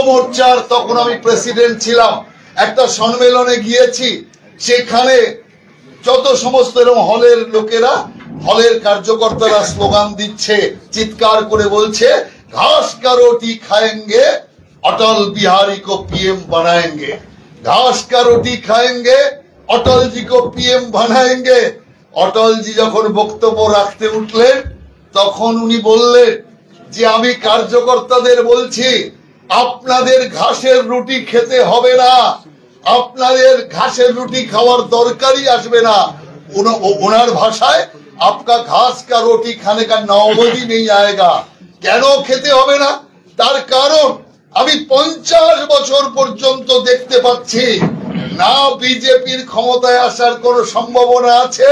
মোর্চার তখন আমি প্রেসিডেন্ট ছিলাম, একটা সম্মেলনে গিয়েছি। সেখানে যত সমস্ত এরকম হলের লোকেরা, হলের কার্যকর্তারা স্লোগান দিচ্ছে, চিৎকার করে বলছে, ঘাস কা রুটি খাएंगे অটল বিহারী কো পিএম বানাएंगे, ঘাস কা রুটি খাएंगे অটল জি কো পিএম বানাएंगे। অটলজি যখন বক্তব্য রাখতে উঠলেন তখন উনি বললেন যে আমি কার্যকর্তাদের বলছি, আপনাদের ঘাসের রুটি খেতে হবে না, আপনাদের ঘাসের রুটি খাওয়ার দরকারই আসবে না। ওনার ভাষায়, আপকা ঘাস কা রুটি খানে কা নওবত নেই আয়েগা। কেন খেতে হবে না? তার কারণ আমি 50 বছর পর্যন্ত দেখতে পাচ্ছি না বিজেপির ক্ষমতায় আসার কোন সম্ভাবনা আছে,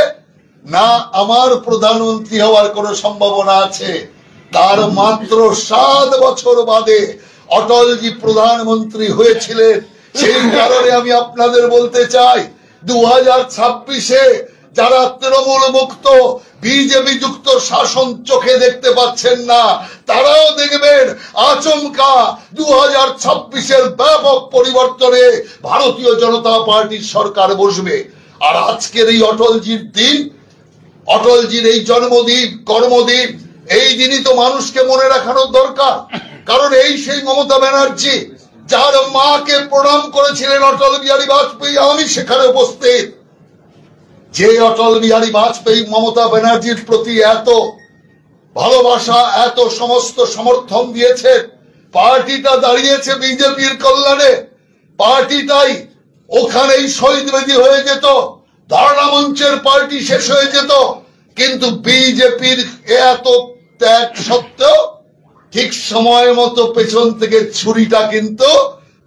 না আমার প্রধানমন্ত্রী হওয়ার কোন সম্ভাবনা আছে। তার মাত্র 7 বছর বাদে অটলজি প্রধানমন্ত্রী হয়েছিলেন। সেই কারণে আমি আপনাদের বলতে চাই, 2026-এ যারা তৃণমূল মুক্ত বিজেপি যুক্ত শাসন চোখে দেখতে পাচ্ছেন না, তারাও দেখবেন আচমকা 2026-এর ব্যাপক পরিবর্তনে ভারতীয় জনতা পার্টির সরকার বসবে। আর আজকের এই অটলজির দিন, অটলজির এই জন্মদিন, কর্মদিন, এই দিনই তো মানুষকে মনে রাখানোর দরকার। কারণ এই সেই মমতা ব্যানার্জি যার মাকে প্রণাম করেছিলেন অটল বিহারী বাজপেয়ী, আমি সেখানে উপস্থিত। যে অটল বিহারী বাজপেয়ী মমতা ব্যানার্জির প্রতি এত ভালোবাসা, এত সমস্ত সমর্থন দিয়েছে, পার্টিটা দাঁড়িয়েছে বিজেপির কল্যাণে, পার্টিটাই ওখানেই শহীদ বেদি হয়ে যেত, ধর্ণা মঞ্চের পার্টি শেষ হয়ে যেত। কিন্তু বিজেপির এত ত্যাগ সত্ত্বেও ঠিক সময় মতো পেছন থেকে ছুরিটা কিন্তু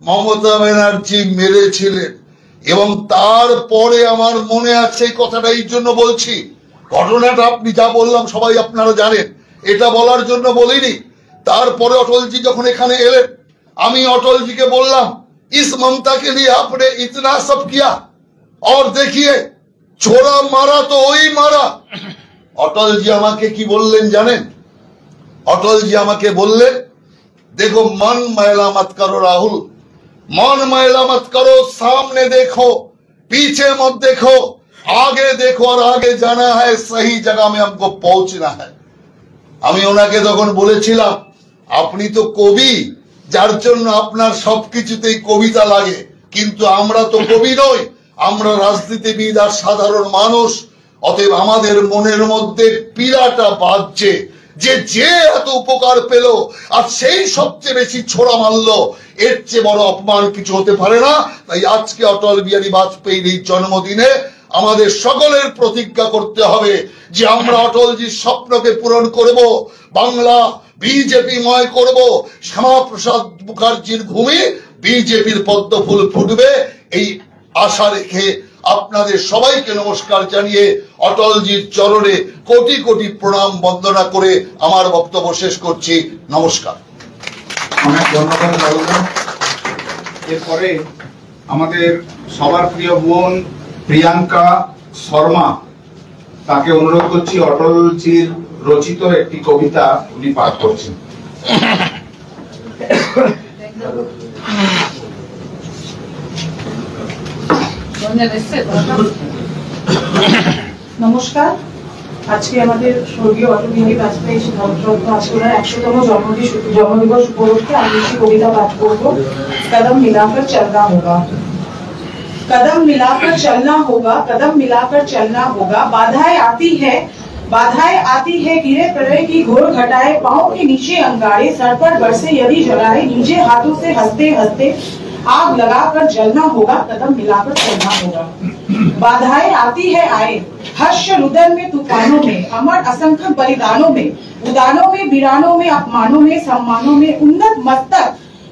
মমতা ব্যানার্জি মেরেছিলেন। এবং তারপরে আমার মনে আছে, এই কথাটা এই জন্য বলছি, ঘটনাটা আপনি যা বললাম সবাই আপনারা জানেন, এটা বলার জন্য বলিনি। তারপরে অটলজি যখন এখানে এলেন, আমি অটলজিকে বললাম, ইস মমতা কে লিয়ে আপনে ইতনা সব কিয়া और देखिए छोरा मारा तो वही मारा। অটলজি আমাকে কি বললেন জানেন? অটলজি আমাকে বললেন, देखो मन मैला मत करो राहुल, मन मैला मत करो, सामने देखो, पीछे मत देखो, आगे देखो, और आगे जाना है, सही जगह में हमको पहुंचना है। আমি ওনাকে তখন বলেছিলাম, আপনি তো কবি, যার জন্য আপনার সবকিছুতেই কবিতা লাগে, কিন্তু আমরা তো কবি নই, আমরা রাজনীতিবিদ আর সাধারণ মানুষ। অতএব আমাদের মনের মধ্যে পীড়াটা বাজছে যে যে এত উপকার পেল আর সেই সবচেয়ে বেশি ছোড়া মারলো, এর চেয়ে বড় অপমান কিছু হতে পারে না। তাই আজকে অটল বিহারী বাজপেয়ীর এই জন্মদিনে আমাদের সকলের প্রতিজ্ঞা করতে হবে যে আমরা অটলজির স্বপ্নকে পূরণ করব, বাংলা বিজেপিময় করব, শ্যামাপ্রসাদ মুখার্জির ভূমি বিজেপির পদ্মফুল ফুটবে, এই আশা রেখে আপনাদের সবাইকে নমস্কার জানিয়ে অটলজির চরণে কোটি কোটি প্রণাম বন্দনা করে আমার বক্তব্য শেষ করছি। নমস্কার। অনেক ধন্যবাদ। এরপরে আমাদের সবার প্রিয় বোন প্রিয়াঙ্কা শর্মা, তাকে অনুরোধ করছি অটলজির রচিত একটি কবিতা উনি পাঠ করছেন। নমস্কার। আজকে আমাদের স্বর্গীয় অটল বিহারী বাজপেয়ী ভারতরত্ন আসলে 100তম জন্মদিবস উপলক্ষে আমি একটি কবিতা পাঠ করব। कदम मिलाकर चलना होगा, कदम मिलाकर चलना होगा, कदम मिलाकर चलना होगा। बाधाएं आती है गिरे प्रलय की घोर घटाए, पांव के नीचे अंगारे, सर पर बरसे यदि जलाए, नीचे हाथों से हंसते हंसते आग लगाकर जलना होगा, कदम मिलाकर चलना होगा। बाधाएं आती है आए, हर्ष रुदन में तूफानों में, अमर असंख्य बलिदानों में, उदानों में वीरानों में, अपमानों में सम्मानों में, उन्नत मस्तक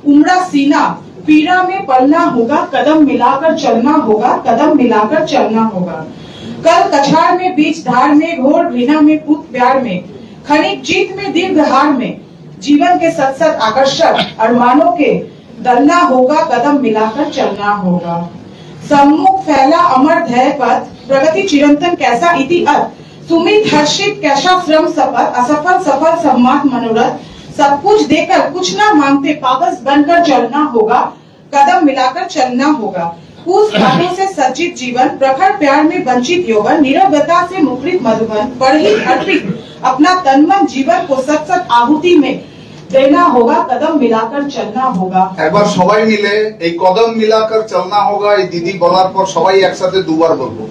उमड़ा सीना, पीड़ा में पलना होगा, कदम मिलाकर चलना होगा, कदम मिलाकर चलना होगा। कल कछाड़ में, बीच धार में, घोर घृणा में, पुत प्यार में, क्षणिक जीत में, दीर्घ हार में, जीवन के सत्सत आकर्षक अरमानों के दलना होगा, कदम मिलाकर चलना होगा। सम्मुख फैला अमर ध्येय पथ, प्रगति चिरंतन कैसा इति अत, सुमित हर्षित कैसा श्रम सपथ, असफल सफल सम्मात मनोरथ, सब कुछ देकर कुछ ना मांगते कागज बनकर चलना होगा, कदम मिलाकर चलना होगा। पूस भावों से सज्जित जीवन, प्रखर प्यार में वंचित यौवन, नीरवता से मुखरित मधुबन, पढ़ी अर्पित अपना तन मन जीवन को सत सत आहुति में देना होगा, कदम मिलाकर चलना होगा। एक बार सबाई मिले এই कदम मिलाकर चलना होगा এই दीदी বলার পর সবাই একসাথে দুবার বলবো।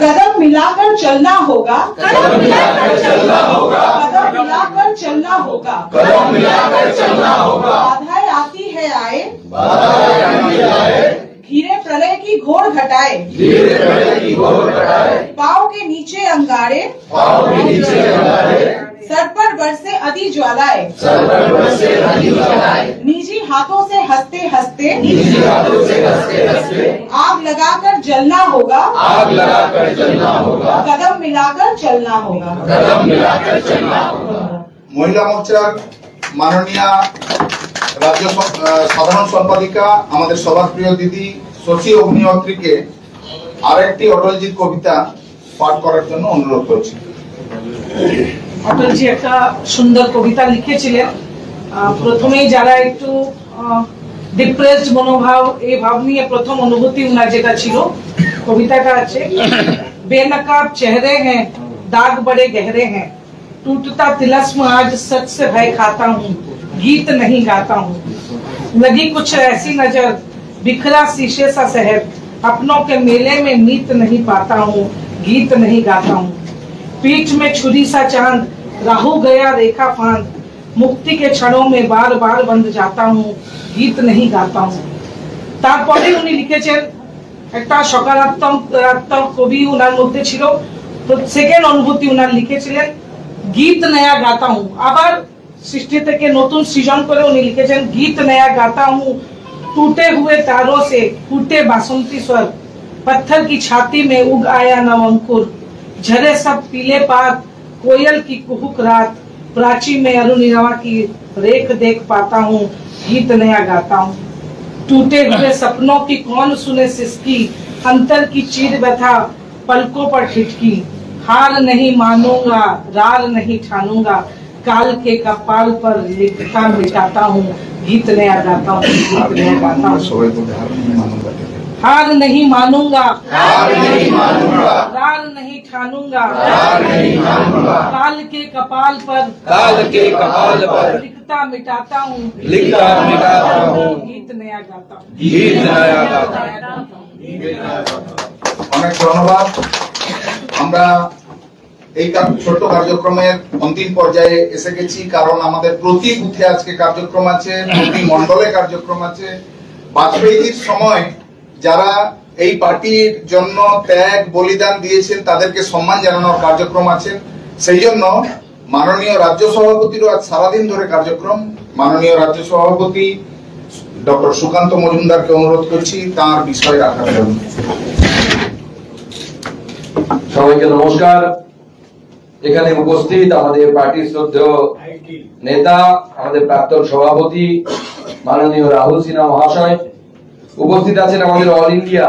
कदम मिलाकर चलना होगा, कदम मिलाकर चलना होगा, कदम मिलाकर चलना होगा, कदम मिलाकर चलना होगा। बाधाएं आती है आए, बाधाएं आती है आए, घिरे प्रलय की घोर घटाए, धीरे प्रलय की घोर घटाए, पाँव के नीचे अंगारे, पाँव के नीचे अंगारे, सर पर बरसे अति ज्वालाएं, सर पर बरसे नदी ज्वालाएं, निजी हाथों से हंसते हंसते, निजी हाथों से हंसते हंसते, आग लगाकर जलना होगा, आग लगाकर जलना होगा, कदम मिलाकर चलना होगा। कदम मिलाकर चलना होगा। মহিলা মোর্চার মাননীয় রাজ্য সাধারণ সম্পাদিকা আমাদের সবার প্রিয় দিদি শশী অগ্নিহোত্রীকে আরেকটি অটলজির কবিতা পাঠ করার জন্য অনুরোধ করছি। অটলজি একটা সুন্দর কবিতা লিখেছিলেন। প্রথমেই যারা একটু ডিপ্রেসড মনোভাব এই ভাব নিয়ে প্রথম অনুভূতি উনার যেটা ছিল, কবিতাটা আছে, बेनकाब चेहरे हैं, दाग बड़े गहरे हैं, टूटता तिलस्म आज सच से भय खाता हूँ, गीत नहीं गाता हूँ, लगी कुछ ऐसी नजर, बिखरा शीशे सा शहर, अपनों के मेले में मीत नहीं पाता हूँ, गीत नहीं गाता हूँ, पीठ में छुरी सा चांद, राहु गया रेखा फांद, मुक्ति के क्षणों में बार बार बंद जाता हूँ, गीत नहीं गाता हूँ। তারপরে উনি লিখেছেন একটা সকারাত্মক কবি উনার মধ্যে ছিল, তো সেকেন্ড অনুভূতি উনার লিখেছিলেন গীত নয়া গাতা হুঁ। আবার সৃষ্টি থেকে নতুন সৃজন করে উনি লিখেছেন গীত নয়া গাতা হুঁ, टूटे हुए तारों से फूटे बासंती स्वर, पत्थर की छाती में उग आया नव अंकुर, झरे सब पीले पात, कोयल की कुहुक रात, प्राची में अरुणिमा की रेख देख पाता हूँ, गीत नया गाता हूँ। टूटे हुए सपनों की कौन सुने सिसकी, अंतर की चीर व्यथा पलकों पर ठिठकी, हार नहीं मानूंगा रार नहीं ठानूंगा, काल के कपाल पर लिखता मिटाता हूँ, गीत नया गाता हूँ, गीत नया गाता हूँ। সবাই বলে হার नहीं मानूंगा, हार नहीं मानूंगा, हार नहीं मानूंगा, रार नहीं ठानूंगा, हार नहीं ठानूंगा, काल के कपाल पर काल के कपाल पर लिखता मिटाता हूँ, लिखता मिटाता हूँ, गीत नया गाता हूँ। गीत नया गाता हूँ। অনেক ধন্যবাদ। আমরা এই ছোট্ট কার্যক্রমের অন্তিম পর্যায়ে এসে গেছি, কারণ আমাদের প্রতি বুথে আজকে কার্যক্রম আছে, প্রতি মণ্ডলে কার্যক্রম আছে। বাজপেয়ীজির সময় যারা এই পার্টির জন্য ত্যাগ বলিদান দিয়েছেন তাদেরকে সম্মান জানানোর কার্যক্রম আছে। সেই জন্য মাননীয় রাজ্য সভাপতিরও আজ সারাদিন ধরে কার্যক্রম। মাননীয় রাজ্য সভাপতি ডক্টর সুকান্ত মজুমদারকে অনুরোধ করছি তার বিষয় রাখার জন্য। সবাইকে নমস্কার। এখানে উপস্থিত আমাদের পার্টির শ্রদ্ধেয় নেতা, আমাদের প্রাক্তন সভাপতি মাননীয় রাহুল সিনহা মহাশয়, উপস্থিত আছেন আমাদের অল ইন্ডিয়া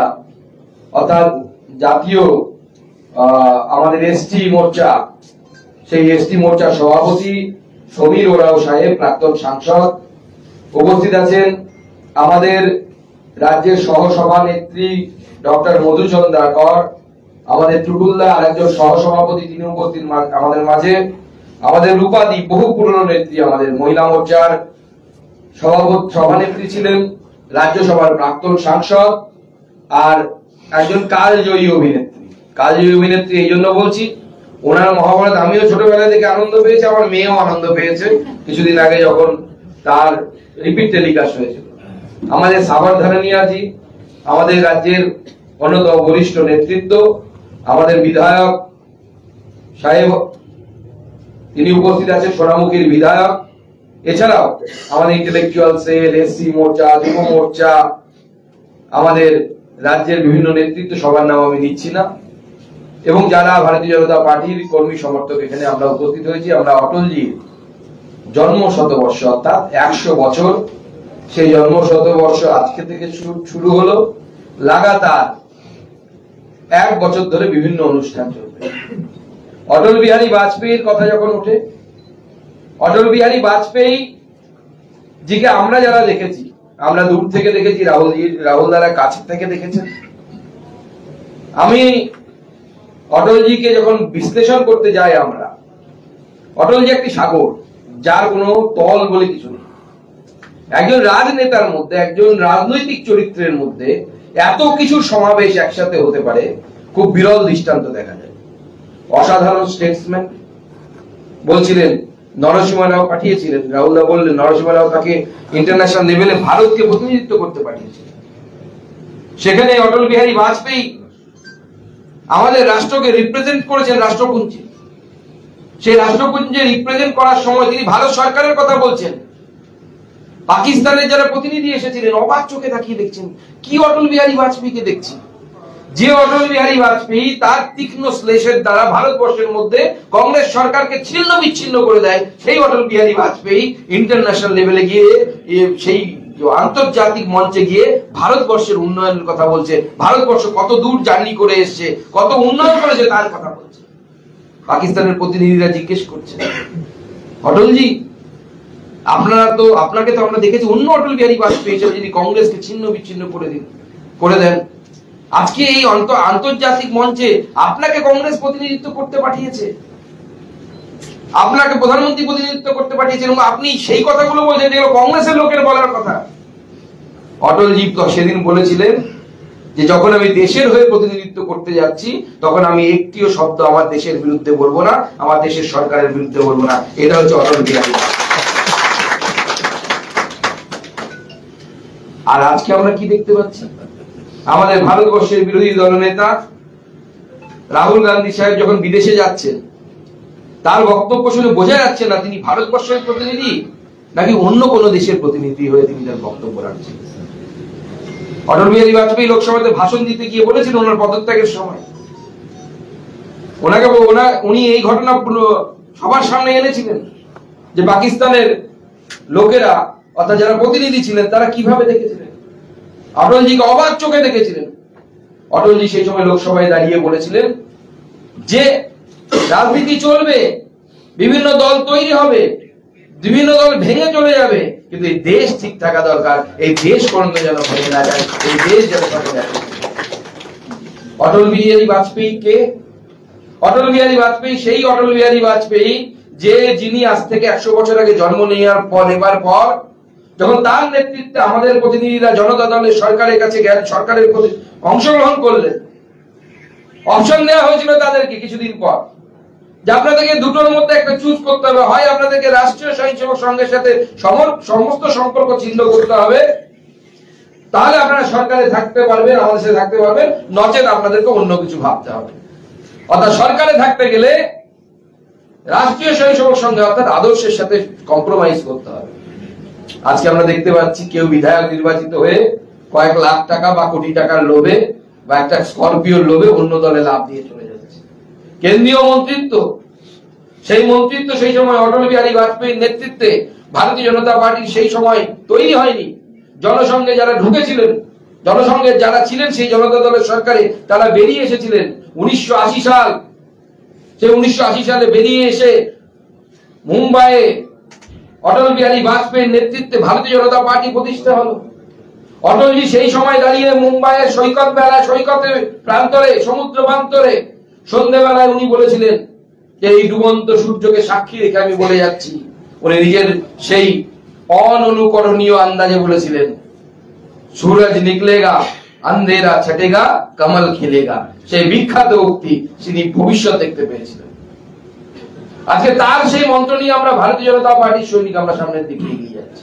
অর্থাৎ জাতীয় আমাদের এসটি মোর্চা, সেই এসটি মোর্চার সভাপতি সমীর ওরাও সাহেব, প্রাক্তন সাংসদ, উপস্থিত আছেন আমাদের রাজ্যের সহসভানেত্রী ডক্টর মধুচন্দ্রা কর, আমাদের টুটুলদা আরেকজন সহসভাপতি, তিনি উপস্থিত আমাদের মাঝে, আমাদের রূপাদি বহু পুরনো নেত্রী, আমাদের মহিলা মোর্চার সভানেত্রী ছিলেন, রাজ্যসভার প্রাক্তন সাংসদ আর একজন কালজয়ী অভিনেত্রী। কালজয়ী অভিনেত্রী এই জন্য বলছি, ওনার মহাভারত আমিও ছোটবেলা থেকে আনন্দ পেয়েছি, আমার মেয়েও আনন্দ পেয়েছে কিছুদিন আগে যখন তার রিপিট টেলিকাস্ট হয়েছিল। আমাদের সাভার ধারানিয়াজি, আমাদের রাজ্যের অন্যতম বরিষ্ঠ নেতৃত্ব, আমাদের বিধায়ক সাহেব তিনি উপস্থিত আছেন, সোনামুখীর বিধায়ক। এছাড়াও আমাদের ইন্টেলেকচুয়াল সেল, এসসি মোর্চা, যুব মোর্চা, আমাদের রাজ্যের বিভিন্ন নেতৃত্ব, সবার নাম আমি নিচ্ছি না, এবং যারা ভারতীয় জনতা পার্টির কর্মী সমর্থক এখানে আমরা উপস্থিত হয়েছি। আমরা অটলজির জন্ম শতবর্ষ অর্থাৎ 100 বছর, সেই জন্ম শতবর্ষ আজকে থেকে শুরু হলো, লাগাতার 1 বছর ধরে বিভিন্ন অনুষ্ঠান চলবে। অটল বিহারী বাজপেয়ীর কথা যখন ওঠে অটল বিহারী বাজপেয়ী জিকে আমরা যারা দেখেছি, আমরা দূর থেকে দেখেছি, রাহুল দ্বারা কাছে থেকে দেখেছেন। আমি অটলজিকে যখন বিশ্লেষণ করতে যাই, আমরা অটলজি একটি সাগর, যার কোনো তল বলে কিছু নেই। একজন রাজনেতার মধ্যে, একজন রাজনৈতিক চরিত্রের মধ্যে এত কিছু সমাবেশ একসাথে হতে পারে, খুব বিরল দৃষ্টান্ত দেখা যায়। অসাধারণ স্টেটসম্যান বলছিলেন, নরসিংহ রাও পাঠিয়েছিলেন, রাহুলদা বললেন নরসিংহ রাও তাকে ইন্টারন্যাশনাল লেভেলে ভারতকে প্রতিনিধিত্ব করতে পাঠিয়েছিলেন। সেখানে অটল বিহারী বাজপেয়ী আমাদের রাষ্ট্রকে রিপ্রেজেন্ট করেছেন রাষ্ট্রপুঞ্জে। সেই রাষ্ট্রপুঞ্জে রিপ্রেজেন্ট করার সময় তিনি ভারত সরকারের কথা বলছেন। পাকিস্তানের যারা প্রতিনিধি এসেছিলেন অবাক চোখে তাকিয়ে দেখছেন, কি অটল বিহারী বাজপেয়ীকে দেখছি, যে অটল বিহারী বাজপেয়ী তার তীক্ষ্ণ শ্লেষের দ্বারা ভারতবর্ষের মধ্যে কংগ্রেস সরকারকে ছিন্ন বিচ্ছিন্ন করে দেয়। সেই অটল বিহারী বাজপেয়ী ইন্টারন্যাশনাল লেভেলে গিয়ে, সেই আন্তর্জাতিক মঞ্চে গিয়ে ভারতবর্ষের উন্নয়নের কথা বলছে, ভারতবর্ষ কত দূর জার্নি করে এসছে, কত উন্নয়ন করেছে তার কথা বলছে। পাকিস্তানের প্রতিনিধিরা জিজ্ঞেস করছে, অটলজি আপনাকে তো আমরা দেখেছি অন্য অটল বিহারী বাজপেয়ী হিসেবে যিনি কংগ্রেসকে ছিন্ন বিচ্ছিন্ন করে দেন, আজকে এই আন্তর্জাতিক মঞ্চে আপনাকে কংগ্রেস প্রতিনিধিত্ব করতে পাঠিয়েছে, আপনাকে প্রধানমন্ত্রী প্রতিনিধিত্ব করতে পাঠিয়েছে, এবং আপনি সেই কথাগুলো বলছেন যেগুলো কংগ্রেসের লোকের বলার কথা। অটলজি সেদিন বলেছিলেন যে যখন আমি দেশের হয়ে প্রতিনিধিত্ব করতে যাচ্ছি, তখন আমি একটিও শব্দ আমার দেশের বিরুদ্ধে বলবো না, আমার দেশের সরকারের বিরুদ্ধে বলবো না। এটা হচ্ছে অটল বিহারী। আর আজকে আমরা কি দেখতে পাচ্ছি, আমাদের ভারতবর্ষের বিরোধী দলনেতা রাহুল গান্ধী সাহেব যখন বিদেশে যাচ্ছেন, তার বক্তব্য শুনে বোঝা যাচ্ছে না তিনি ভারতবর্ষের প্রতিনিধি নাকি অন্য কোন দেশের প্রতিনিধি হয়ে তিনি তার বক্তব্য রাখছেন। অটল বিহারী বাজপেয়ী লোকসভাতে ভাষণ দিতে গিয়ে বলেছিলেন ওনার পদত্যাগের সময়, উনি এই ঘটনা সবার সামনে এনেছিলেন যে পাকিস্তানের লোকেরা, অর্থাৎ যারা প্রতিনিধি ছিলেন, তারা কিভাবে দেখেছিলেন, অটলজিকে অবাক চোখে দেখেছিলেন। অটলজি সেই সময় লোকসভায় দাঁড়িয়ে বলেছিলেন যে রাজনীতি চলবে, বিভিন্ন দল তৈরি হবে, বিভিন্ন দল ভেঙে চলে যাবে, কিন্তু এই দেশ ঠিক থাকা দরকার, এই দেশ কোনদিন যেন ভেঙে না যায়, এই দেশ যেন থাকে না। অটল বিহারী বাজপেয়ী কে? অটল বিহারী বাজপেয়ী সেই অটল বিহারী বাজপেয়ী যিনি আজ থেকে 100 বছর আগে জন্ম নেবার পর যখন তার নেতৃত্বে আমাদের প্রতিনিধিরা জনতা দলের সরকারের কাছে গেলেন, সরকারের অংশগ্রহণ করলেন, অপশন দেওয়া হয়েছিল তাদেরকে কিছুদিন পর যে আপনাদেরকে দুটোর মধ্যে একটা চুজ করতে হবে, হয় আপনাদেরকে রাষ্ট্রীয় স্বয়ংসেবক সংঘের সাথে সমস্ত সম্পর্ক ছিন্ন করতে হবে, তাহলে আপনারা সরকারে থাকতে পারবেন, আমাদের সাথে থাকতে পারবেন, নচেত আপনাদেরকে অন্য কিছু ভাবতে হবে। অর্থাৎ সরকারে থাকতে গেলে রাষ্ট্রীয় স্বয়ংসেবক সংঘ অর্থাৎ আদর্শের সাথে কম্প্রোমাইজ করতে হবে। আজকে আমরা দেখতে পাচ্ছি কেউ বিধায়ক নির্বাচিত হয়ে কয়েক লাখ টাকা বা কোটি টাকার লোভে বা একটা স্করপিওর লোভে অন্য দলে লাভ দিয়ে চলে যাচ্ছে। কেন্দ্রীয় মন্ত্রিত্ব, সেই মন্ত্রিত্ব সেই সময় অটল বিহারী বাজপেয়ীর নেতৃত্বে ভারতীয় জনতা পার্টির সেই সময় তৈরি হয়নি। জনসংঘে যারা ঢুকেছিলেন, জনসংঘের যারা ছিলেন সেই জনতা দলের সরকারে, তারা বেরিয়ে এসেছিলেন 1980 সাল। সেই 1980 সালে বেরিয়ে এসে মুম্বাইয়ে অটল বিহারী বাজপেয়ীর নেতৃত্বে ভারতীয় জনতা পার্টি প্রতিষ্ঠা হলো। অটলজি সেই সময় দাঁড়িয়ে মুম্বাইয়ের সৈকতের প্রান্তরে, সমুদ্র প্রান্তরে সন্ধ্যেবেলায় উনি বলেছিলেন যে এই ডুবন্ত সূর্যকে সাক্ষী রেখে আমি বলে যাচ্ছি, উনি নিজের সেই অননুকরণীয় আন্দাজে বলেছিলেন, সূরজ নিকলেগা আন্ধেরা ছটেগা কমল খিলেগা। সেই বিখ্যাত উক্তি তিনি ভবিষ্যৎ দেখতে পেয়েছিলেন। আজকে তার সেই মন্ত্র নিয়ে আমরা ভারতীয় জনতা পার্টির সৈনিক আমরা সামনের দিকে এগিয়ে যাচ্ছি।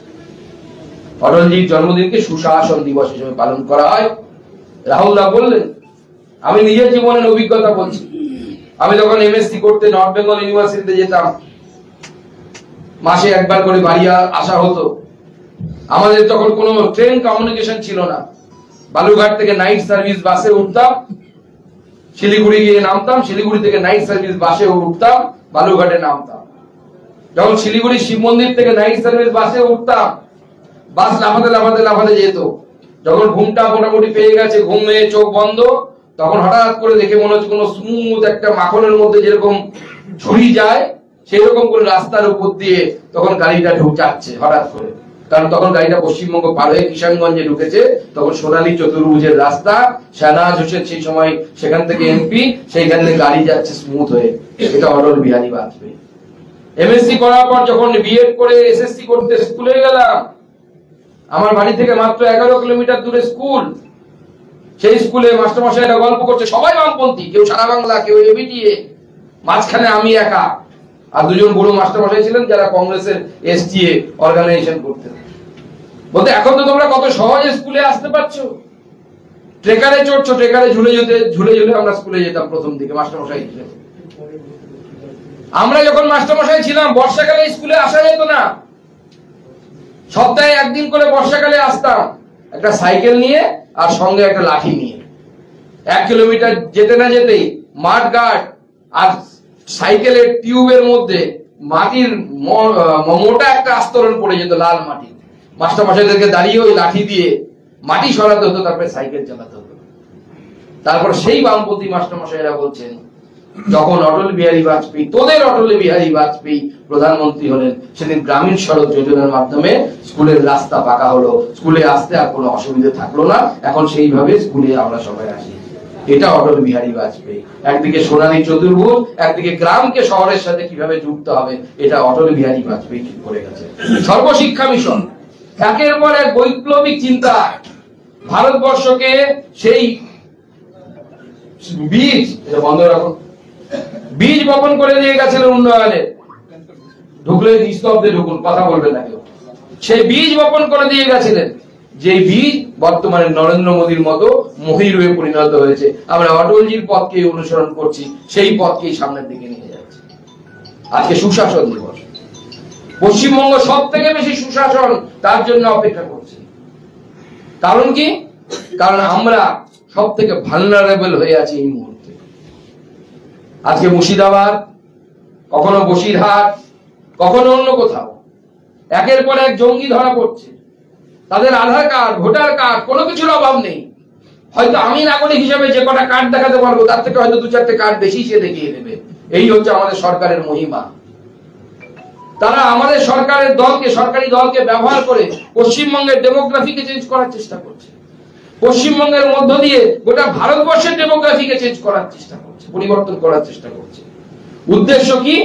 অটলজির জন্মদিনকে সুশাসন দিবস হিসেবে পালন করা হয়। রাহুলদা বললেন, আমি নিজের জীবনের অভিজ্ঞতা বলছি। আমি যখন এমএসসি করতে নর্থ বেঙ্গল ইউনিভার্সিটিতে যেতাম, মাসে একবার করে বাড়ি আসা হতো। আমাদের তখন কোনো ট্রেন কমিউনিকেশন ছিল না। বালুরঘাট থেকে নাইট সার্ভিস বাসে উঠতাম, শিলিগুড়ি গিয়ে নামতাম, শিলিগুড়ি থেকে নাইট সার্ভিস বাসে উঠতাম, বালুরঘাটে নামতাম। যখন শিলিগুড়ি শিব মন্দির থেকে নাইট সার্ভিস বাসে উঠতাম, বাস লাফাতে যেত। যখন ঘুমটা মোটামুটি পেয়ে গেছে, ঘুমে চোখ বন্ধ, তখন হঠাৎ করে দেখে মনে হচ্ছে কোনো স্মুথ একটা মাখনের মধ্যে যেরকম ছুরি যায়, সেই রকম করে রাস্তার উপর দিয়ে তখন গাড়িটা ঢুকছে হঠাৎ করে, কারণ তখন গাড়িটা পশ্চিমবঙ্গ পার হয়ে কিষানগঞ্জে ঢুকেছে। তখন সোনালী চতুর্ভুজের রাস্তা, শাহনাজ হোসেন সেই সময় সেখান থেকে এমপি, সেইখান থেকে গাড়ি যাচ্ছে স্মুথ হয়ে। এটা অটল বিহারী বাজপেয়ী। এমএসসি করার পর যখন বিএড করে এসএসসি করতে স্কুলে গেলাম, আমার বাড়ি থেকে মাত্র 11 কিলোমিটার দূরে স্কুল। সেই স্কুলে মাস্টারমশাইরা গল্প করছে, সবাই বামপন্থী, কেউ সারা বাংলা, কেউ এবিটিএ, মাঝখানে আমি একা আর দুজন বড় মাস্টারমশাই ছিলেন যারা কংগ্রেসের এসটিএ অর্গানাইজেশন করতেন। বলতে এখন তো তোমরা কত সহজে স্কুলে আসতে পারছো, ট্রেকারে চড়ছো, ট্রেকারে ঝুলে ঝুলে আমরা স্কুলে যেতাম প্রথম দিকে মাস্টারমশাই ছিলেন। আমরা যখন মাস্টারমশাই ছিলাম বর্ষাকালে স্কুলে আসা যেত না, সপ্তাহে একদিন করে বর্ষাকালে আসতাম, একটা সাইকেল নিয়ে আর সঙ্গে একটা লাঠি নিয়ে। 1 কিলোমিটার যেতে না যেতেই মাঠ গার্ড আর সাইকেলের টিউবের মধ্যে মাটির মোটা একটা আস্তরণ পড়ে যেত, লাল মাটি। মাস্টারমশাইদেরকে দাঁড়িয়ে ওই লাঠি দিয়ে মাটি সরাতে হতো, তারপরে সাইকেল চালাতে হতো। তারপর সেই বামপন্থী মাস্টারমশাইরা বলছেন, যখন অটল বিহারী বাজপেয়ী, তোদের অটল বিহারী বাজপেয়ী প্রধানমন্ত্রী হলেন, সেদিন গ্রামীণ সড়ক যোজনার মাধ্যমে স্কুলের রাস্তা পাকা হলো, স্কুলে আসতে আর কোনো অসুবিধা থাকলো না, এখন সেইভাবে স্কুলে আমরা সবাই আসি। এটা অটল বিহারী বাজপেয়ী। একদিকে সোনালী চতুর্ভুজ, একদিকে গ্রামকে শহরের সাথে কিভাবে যুক্ত হবে, এটা অটল বিহারী বাজপেয়ী ঠিক করে গেছে। সর্বশিক্ষা মিশন, একের পর এক বৈপ্লবিক চিন্তা, ভারতবর্ষকে সেই বীজ, বন্ধ রাখুন, বীজ বপন করে দিয়ে গেছিলেন উন্নয়নে। ঢুকলে নিস্তব্ধে ঢুকুন, কথা বলবেন না কেউ। সেই বীজ বপন করে দিয়ে গেছিলেন, যে বীজ বর্তমানে নরেন্দ্র মোদীর মতো মহিরূপে পরিণত হয়েছে। আমরা অটলজির পথকে অনুসরণ করছি, সেই পথকেই সামনের দিকে নিয়ে যাচ্ছি। আজকে সুশাসন দিবস, পশ্চিমবঙ্গ সব থেকে বেশি সুশাসন তার জন্য অপেক্ষা করছি। কারণ কি? কারণ আমরা সব থেকে ভালনারেবল হয়ে আছি এই মুহূর্তে। আজকে মুর্শিদাবাদ, কখনো বসিরহাট, কখনো অন্য কোথাও একের পর এক জঙ্গি ধরা পড়ছে। তাদের আধার কার্ড, ভোটার কার্ড, কোনো কিছুর অভাব নেই। হয়তো আমি নাগরিক হিসেবে যে কটা কার্ড দেখাতে পারবো, তার থেকে হয়তো 2-4টে কার্ড বেশি সে দেখিয়ে দেবে। এই হচ্ছে আমাদের সরকারের মহিমা। তারা আমাদের সরকারের দলকে, সরকারি দলকে ব্যবহার করে পশ্চিমবঙ্গের ডেমোগ্রাফিকে চেঞ্জ করার চেষ্টা করছে। পশ্চিমবঙ্গের মধ্য দিয়ে গোটা ভারতবর্ষের ডেমোগ্রাফিকে চেঞ্জ করার চেষ্টা করছে, পরিবর্তন করার চেষ্টা করছে। উদ্দেশ্য কি?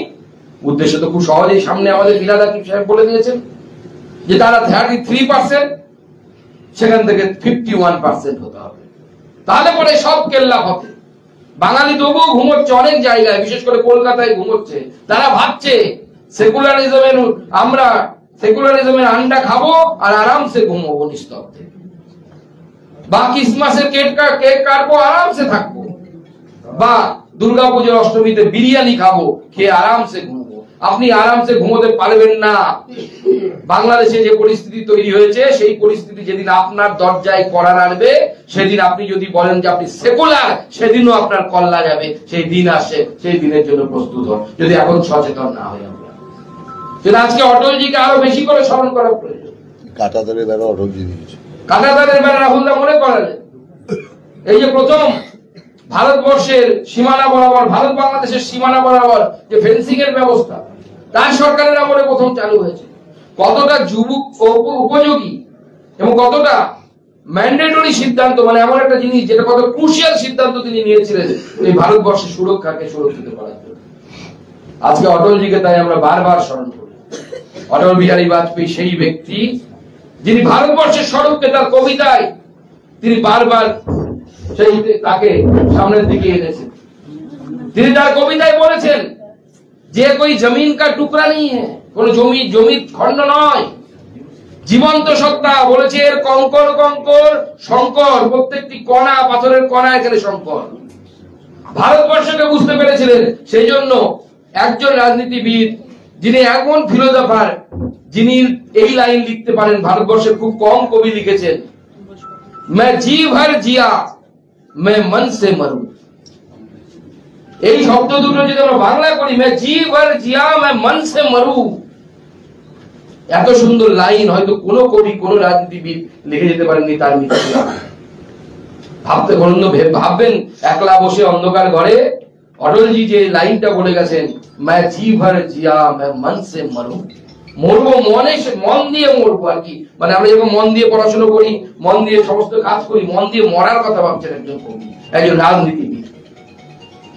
উদ্দেশ্য তো খুব সহজেই সামনে আমাদের বিলাল আকিব সাহেব বলে দিয়েছেন, যে তারা 33%, সেখান থেকে 51% হতে হবে। তাহলে পরে সব কেল্লা হবে। বাঙালি তবুও ঘুমোচ্ছে অনেক জায়গায়, বিশেষ করে কলকাতায় ঘুমোচ্ছে। তারা ভাবছে আমরা সেকুলারিজমের আন্ডা খাবো আর আরামসে ঘুমোবো নিস্তব্ধে, বা ক্রিসমাসের কেক কাটবো, আরামসে থাকবো, বা দুর্গাপুজোর অষ্টমীতে বিরিয়ানি খাবো, খেয়ে আরামসে ঘুমবো। আপনি আরামসে ঘুমোতে পারবেন না। বাংলাদেশে যে পরিস্থিতি তৈরি হয়েছে, সেই পরিস্থিতি যেদিন আপনার দরজায় কড়া নাড়বে, সেদিন আপনি যদি বলেন যে আপনি সেকুলার, সেদিনও আপনার কল্লা যাবে। সেই দিন আসে, সেই দিনের জন্য প্রস্তুত হন, যদি এখন সচেতন না হই আমরা। আজকে অটলজিকে আরো বেশি করে স্মরণ করা প্রয়োজন। কাঁটাতারের বেড়া অটলজি দিয়েছে, কাঁটাতারের বেড়া রাহুলদা মনে করালেন। এই যে প্রথম ভারতবর্ষের সীমানা বরাবর, ভারত বাংলাদেশের সীমানা বরাবর যে ফেন্সিং এর ব্যবস্থা, তার সরকারের আমলে প্রথম চালু হয়েছে। কতটা যুবক উপযোগী এবং কতটা ম্যান্ডেটরি সিদ্ধান্ত, মানে এমন একটা জিনিস যেটা কত ক্রুশিয়াল সিদ্ধান্ত তিনি নিয়েছিলেন এই ভারতবর্ষের সুরক্ষাকে সুরক্ষিত করার জন্য। আজকে অটলজিকে তাই আমরা বারবার স্মরণ করি। অটল বিহারী বাজপেয়ী সেই ব্যক্তি যিনি ভারতবর্ষের স্বরূপকে তার কবিতায় তিনি বারবার সেই তাকে সামনের দিকে এনেছেন। তিনি তার কবিতায় বলেছেন যে কোই জমিন কা টুকরা নেই, কোন জমির খণ্ড নয়, জীবন্ত সত্তা। বলেছে এর কঙ্কর কঙ্কর শঙ্কর, প্রত্যেকটি কণা, পাথরের কণা এখানে শঙ্কর। ভারতবর্ষকে বুঝতে পেরেছিলেন। সেই জন্য একজন রাজনীতিবিদ যিনি এমন ফিলোসফার, যিনি এই লাইন লিখতে পারেন, ভারতবর্ষের খুব কম কবি লিখেছেন, मैं जी भर जिया मैं मन से मरूं। এই শব্দ দুটো যদি আমরা বাংলা করি, मैं जी भर जिया मैं मन से मरूं, এত সুন্দর লাইন হয়তো কোনো কবি, কোনো রাজনীতিবিদ লিখে যেতে পারেননি তার মৃত্যু। ভাববেন একলা বসে অন্ধকার ঘরে অটলজি যে লাইনটা বলে গেছেন, मैं जी भर जिया मैं मन से मरूं, মরবো মন দিয়ে মরবো আর কি। মানে আমরা যখন মন দিয়ে পড়াশোনা করি, মন দিয়ে সমস্ত কাজ করি, মন দিয়ে মরার কথা ভাবছেন একজন কবি, একজন রাজনীতিবিদ।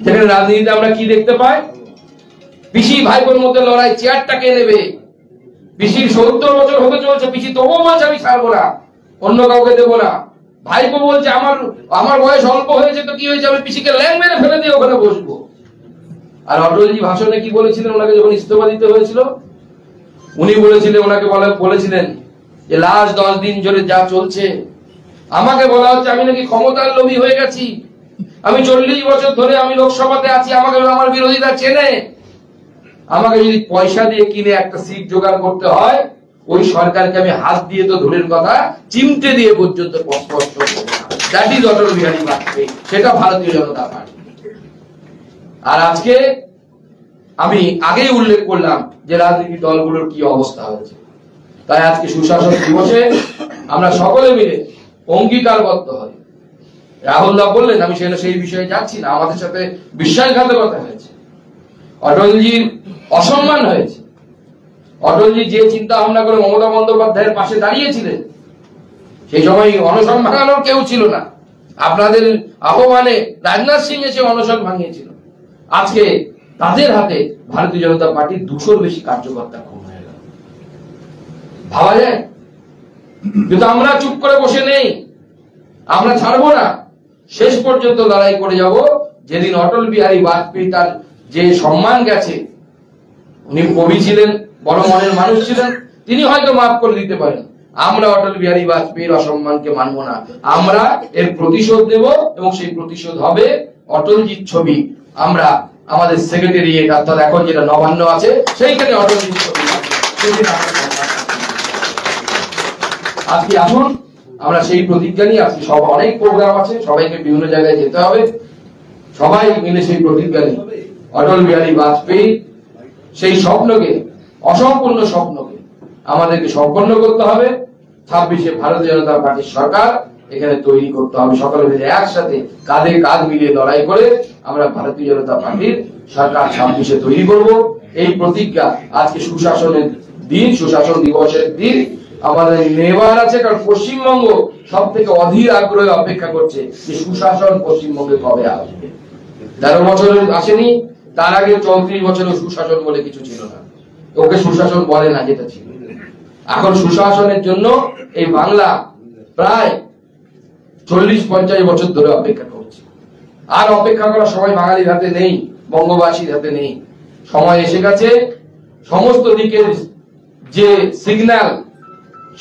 যেখানে রাজনীতিতে আমরা কি দেখতে পাই, পিসি ভাইবোর মধ্যে লড়াই, চেয়ারটা কে নেবে। পিসির 70 বছর হতে চলছে, পিসি তবুও বলছে আমি ছাড়বো না, অন্য কাউকে দেবো না। ভাইপো বলছে আমার বয়স অল্প হয়েছে তো কি হয়েছে, আমি পিসিকে ল্যাং মেরে ফেলে দিয়ে ওখানে বসবো। আর অটলজি ভাষণে কি বলেছিলেন, ওনাকে যখন ইস্তফা দিতে হয়েছিল, উনি বলেছিলেন, ওনাকে বলেছিলেন যে লাস্ট 10 দিন ধরে যা চলছে, আমাকে বলা হচ্ছে আমি নাকি ক্ষমতার লোভী হয়ে গেছি, আমি 40 বছর ধরে আমি লোকসভাতে আছি, আমাকে আমার বিরোধীরা চেনে, আমাকে যদি পয়সা দিয়ে কিনে একটা সিট জোগাড় করতে হয়, ওই সরকারকে আমি হাত দিয়ে তো দূরের কথা, চিমটে দিয়ে পর্যন্ত স্পষ্ট করব। দ্যাট ইজ অটল বিহারী বাজপেয়ী, সেটা ভারতীয় জনতা পার্টি। আর আজকে আমি আগেই উল্লেখ করলাম যে রাজনৈতিক দলগুলোর কি অবস্থা হয়েছে। তাই আজকে সুশাসন দিবসে আমরা সকলে মিলে অঙ্গীকারবদ্ধ হই। রাহুল দা বললেন, আমি সেই বিষয়ে যাচ্ছি না, আমাদের সাথে বিশ্বাসঘাতকতা হয়েছে, অটলজির অসম্মান হয়েছে। অটলজি যে চিন্তা ভাবনা করে মমতা বন্দ্যোপাধ্যায়ের পাশে দাঁড়িয়েছিলেন, সেই সময় অনশন ভাঙানোর কেউ ছিল না। আপনাদের আহ্বানে রাজনাথ সিং এসে অনশন ভাঙিয়েছিল। আজকে তাদের হাতে ভারতীয় জনতা পার্টির 200-র বেশি কার্যকর্তা খুন হয়ে গেল। ভাবা যায়? কিন্তু আমরা চুপ করে বসে নেই, আমরা ছাড়বো না, শেষ পর্যন্ত লড়াই করে যাব। যেদিন অটল বিহারী বাজপেয়ী তার যে সম্মান গেছে, উনি কবি ছিলেন, বড় মনের মানুষ ছিলেন, তিনি হয়তো মাফ করে দিতে পারেন। আমরা অটল বিহারী বাজপেয়ীর অসম্মানকে মানব না, আমরা এর প্রতিশোধ দেব, এবং সেই প্রতিশোধ হবে অটলজির ছবি আমরা আমাদের সেক্রেটারিয়েট, অর্থাৎ এখন যেটা নবান্ন আছে, সেইখানে অটলজির ছবি। আজকে আসুন আমরা সেই প্রতিজ্ঞা নিয়ে, আজকে সব অনেক প্রোগ্রাম আছে, সবাইকে বিভিন্ন জায়গায় যেতে হবে, সবাই মিলে সেই প্রতিজ্ঞা নিয়ে অটল বিহারী বাজপেয়ী সেই স্বপ্নকে, অসম্পূর্ণ স্বপ্নকে আমাদেরকে সম্পন্ন করতে হবে। 26-এ ভারতীয় জনতা পার্টির সরকার এখানে তৈরি করতে হবে। সকলে মিলে একসাথে কাঁধে কাঁধ মিলিয়ে লড়াই করে আমরা ভারতীয় জনতা পার্টির সরকার 26-এ তৈরি করব। এই প্রতিজ্ঞা আজকে সুশাসনের দিন, সুশাসন দিবসের দিন আমাদের নেবার আছে। কারণ পশ্চিমবঙ্গ সব থেকে অধীর আগ্রহে অপেক্ষা করছে যে সুশাসন পশ্চিমবঙ্গে কবে আসবে। 13 বছর আসেনি, তার আগে 34 বছরেও সুশাসন বলে কিছু ছিল না, ওকে সুশাসন বলে না যেটা ছিল। এখন সুশাসনের জন্য এই বাংলা প্রায় 40-50 বছর ধরে অপেক্ষা করছে। আর অপেক্ষা করার সময় বাঙালির হাতে নেই, বঙ্গবাসীর হাতে নেই। সময় এসে গেছে, সমস্ত দিকের যে সিগন্যাল,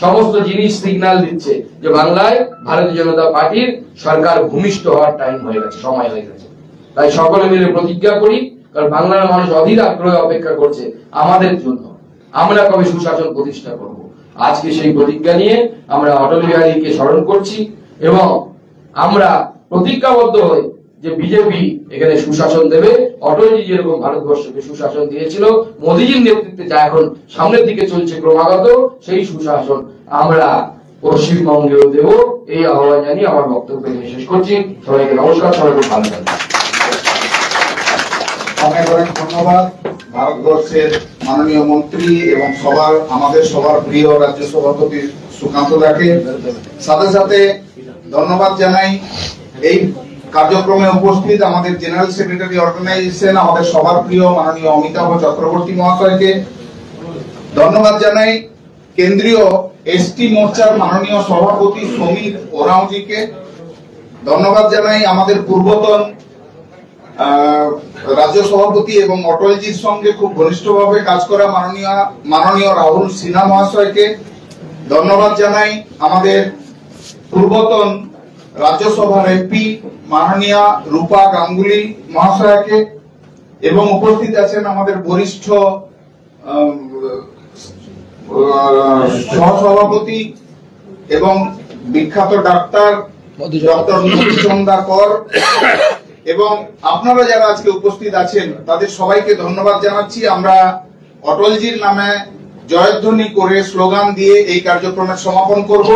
সমস্ত জিনিস সিগন্যাল দিচ্ছে যে বাংলায় ভারতীয় জনতা পার্টির সরকার ভূমিষ্ঠ হওয়ার টাইম হয়ে গেছে, সময় হয়ে গেছে। তাই সকলে মিলে প্রতিজ্ঞা করি, কারণ বাংলার মানুষ অধীর আগ্রহে অপেক্ষা করছে আমাদের জন্য, আমরা কবে সুশাসন প্রতিষ্ঠা করব। আজকে সেই প্রতিজ্ঞা নিয়ে আমরা অটল বিহারীকে স্মরণ করছি, এবং আমরা প্রতিজ্ঞাবদ্ধ হই যে বিজেপি এখানে সুশাসন দেবে। অটলজি যেরকম ভারতবর্ষকে সুশাসন দিয়েছিল, মোদীজির নেতৃত্বে যা এখন সামনের দিকে চলছে ক্রমাগত, সেই সুশাসন আমরা পশ্চিমবঙ্গেও দেব। এই আহ্বান জানিয়ে আমার বক্তব্য শেষ করছি। সবাইকে নমস্কার, সবাইকে ভালো থাকবেন। অনেক অনেক ধন্যবাদ ভারতবর্ষের মাননীয় মন্ত্রী এবং আমাদের সবার প্রিয় রাজ্য সভাপতি সুকান্ত দাকে। সাথে সাথে ধন্যবাদ জানাই এই কার্যক্রমে উপস্থিত আমাদের জেনারেল সেক্রেটারি অর্গানাইজেশন, আমাদের সবার প্রিয় মাননীয় অমিতাভ চক্রবর্তী মহাশয়কে। ধন্যবাদ জানাই কেন্দ্রীয় এসটি মোর্চার মাননীয় সভাপতি সমীর ওরাওজিকে। ধন্যবাদ জানাই আমাদের পূর্বতন রাজ্য সভাপতি এবং অটলজির সঙ্গে খুব ঘনিষ্ঠভাবে কাজ করা মাননীয় রাহুল সিনহা মহাশয়কে। ধন্যবাদ জানাই আমাদের পূর্বতন রাজ্যসভার এমপি মাননীয়া রূপা গাঙ্গুলি মহাশয়কে, এবং উপস্থিত আছেন আমাদের বরিষ্ঠ সহসভাপতি এবং বিখ্যাত ডাক্তার ডক্টর মধুচন্দা কর, এবং আপনারা যারা আজকে উপস্থিত আছেন তাদের সবাইকে ধন্যবাদ জানাচ্ছি। আমরা অটলজির নামে জয়ধ্বনি করে স্লোগান দিয়ে এই কার্যক্রমের সমাপন করব।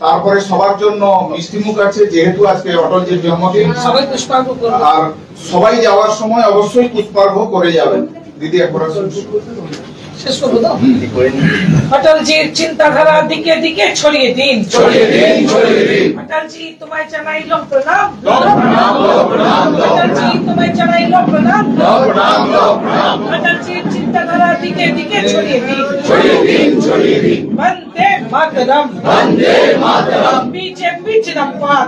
তারপরে সবার জন্য মিষ্টিমুখ আছে, যেহেতু আজকে অটলজির জন্মদিন। সবাই পুষ্পার্ঘ করবে। আর সবাই যাওয়ার সময় অবশ্যই পুষ্পার্ঘ করে যাবেন। দিদি একবার শেষ করবো তো? অটলজির চিন্তাধারা দিকে দিকে ছড়িয়ে দিন। অটলজি তোমায় জানাইল প্রণাম। অটলজি তোমায় জানাইল প্রণাম। অটলজির চিন্তাধারা দিকে দিকে ছড়িয়ে দিন। বন্দে মাতরম। বিজেপি জিন্দাবাদ।